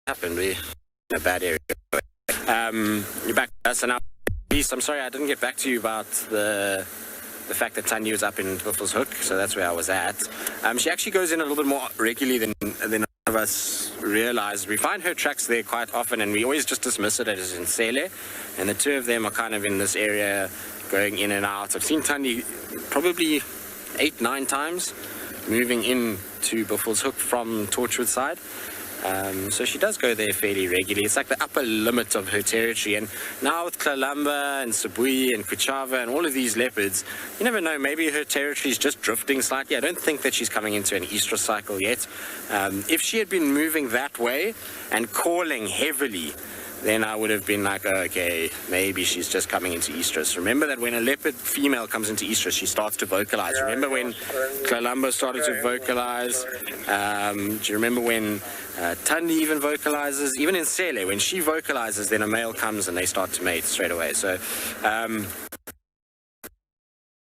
happened? We're in a bad area. You're back to us, and now, I'm sorry I didn't get back to you about the fact that Thandi was up in Buffelshoek, so that's where I was at. She actually goes in a little bit more regularly than none of us realize. We find her tracks there quite often, and we always just dismiss it as in Sele, and the two of them are kind of in this area going in and out. I've seen Thandi probably 8-9 times moving in to Buffelshoek from Torchwood side. So she does go there fairly regularly. It's like the upper limit of her territory, and now with Klalamba and Sibui and Kuchava and all of these leopards, you never know, maybe her territory is just drifting slightly. I don't think that she's coming into an estrus cycle yet. If she had been moving that way and calling heavily, then I would have been like, okay, maybe she's just coming into estrus. Remember that when a leopard female comes into estrus, she starts to vocalize. Remember when Klalamba started to vocalize? Do you remember when Thandi even vocalizes? Even in Sele, when she vocalizes, then a male comes and they start to mate straight away. So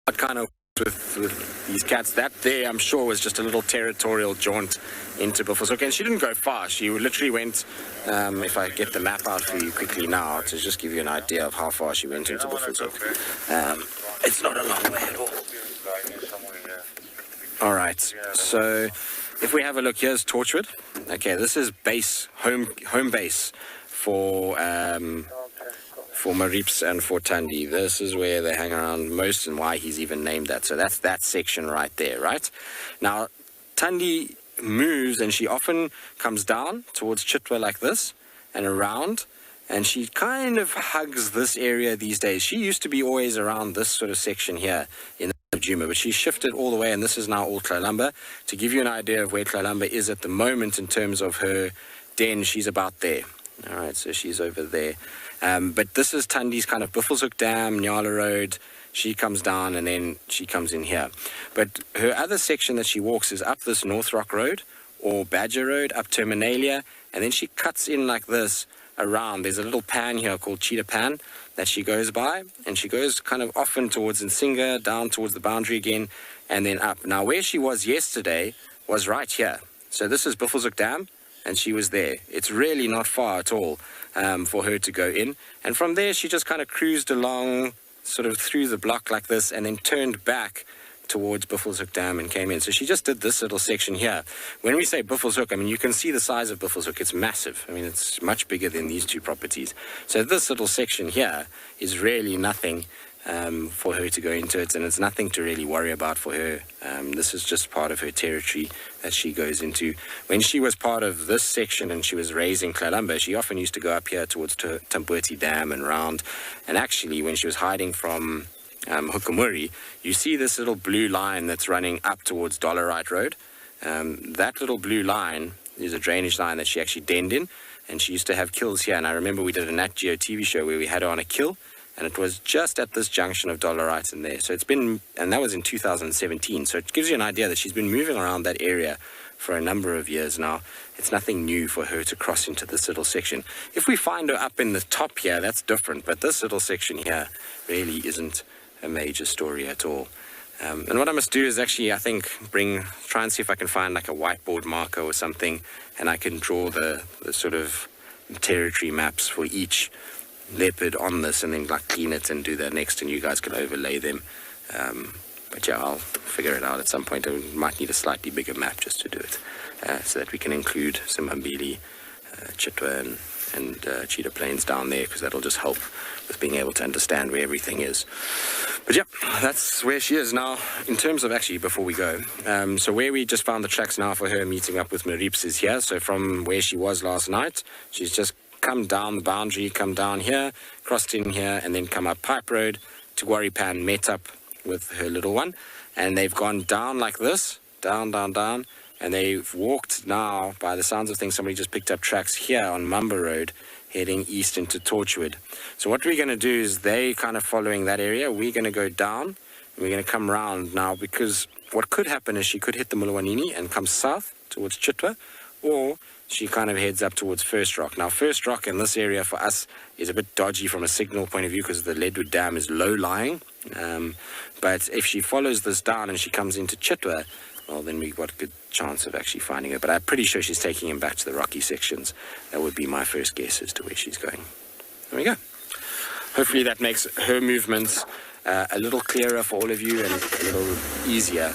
what kind of with these cats, that there I'm sure was just a little territorial jaunt into Buffelshoek, and she didn't go far. She literally went, if I get the map out for you quickly now to just give you an idea of how far she went into Buffelshoek. It's not a long way at all. Alright, so if we have a look, here's Torchwood. Okay, this is base, home base for Marips and for Thandi. This is where they hang around most and why he's even named that. So that's that section right there, right? Now, Thandi moves and she often comes down towards Chitwa like this and around, and she kind of hugs this area these days. She used to be always around this sort of section here in the Juma, but she shifted all the way, and this is now all Klalamba. To give you an idea of where Klalamba is at the moment in terms of her den, she's about there. All right, so she's over there. But this is Thandi's kind of Buffelshoek Dam, Nyala Road. She comes down and then she comes in here. But her other section that she walks is up this North Rock Road or Badger Road, up Terminalia, and then she cuts in like this around. There's a little pan here called Cheetah Pan that she goes by, and she goes kind of often towards Nsinga, down towards the boundary again, and then up. Now, where she was yesterday was right here. So this is Buffelshoek Dam, and she was there. It's really not far at all for her to go in. And from there, she just kind of cruised along, sort of through the block like this, and then turned back towards Buffelshoek Dam and came in. So she just did this little section here. When we say Buffelshoek, I mean, you can see the size of Buffelshoek. It's massive. I mean, it's much bigger than these two properties. So this little section here is really nothing for her to go into it, and it's nothing to really worry about for her. This is just part of her territory that she goes into. When she was part of this section and she was raising Klalamba, she often used to go up here towards Tamputi Dam and round. And actually, when she was hiding from Hukamuri, you see this little blue line that's running up towards Dollarite Road. That little blue line is a drainage line that she actually denned in, and she used to have kills here. And I remember we did a Nat Geo TV show where we had her on a kill, and it was just at this junction of Dollarite in there. So it's been, and that was in 2017. So it gives you an idea that she's been moving around that area for a number of years now. It's nothing new for her to cross into this little section. If we find her up in the top here, that's different. But this little section here really isn't a major story at all. And what I must do is actually, I think, try and see if I can find like a whiteboard marker or something, and I can draw the sort of territory maps for each leopard on this, and then like clean it and do that next, and you guys can overlay them. But yeah, I'll figure it out at some point. I might need a slightly bigger map just to do it, so that we can include some Mbili, Chitwa and Cheetah Plains down there, because that'll just help with being able to understand where everything is. But yeah, that's where she is now. In terms of, actually, before we go, so where we just found the tracks now for her meeting up with Marips is here. So from where she was last night, she's just come down the boundary, come down here, crossed in here, and then come up Pipe Road to Waripan, met up with her little one, and they've gone down like this, down, and they've walked now, by the sounds of things, somebody just picked up tracks here on Mamba Road, heading east into Torchwood. So what we're going to do is, they kind of following that area, we're going to go down, and we're going to come round now, because what could happen is she could hit the Mulawanini and come south towards Chitwa, or she kind of heads up towards First Rock. Now, First Rock in this area for us is a bit dodgy from a signal point of view, because the Leadwood Dam is low-lying. But if she follows this down and she comes into Chitwa, well, then we've got a good chance of actually finding her. But I'm pretty sure she's taking him back to the rocky sections. That would be my first guess as to where she's going. There we go. Hopefully that makes her movements a little clearer for all of you and a little easier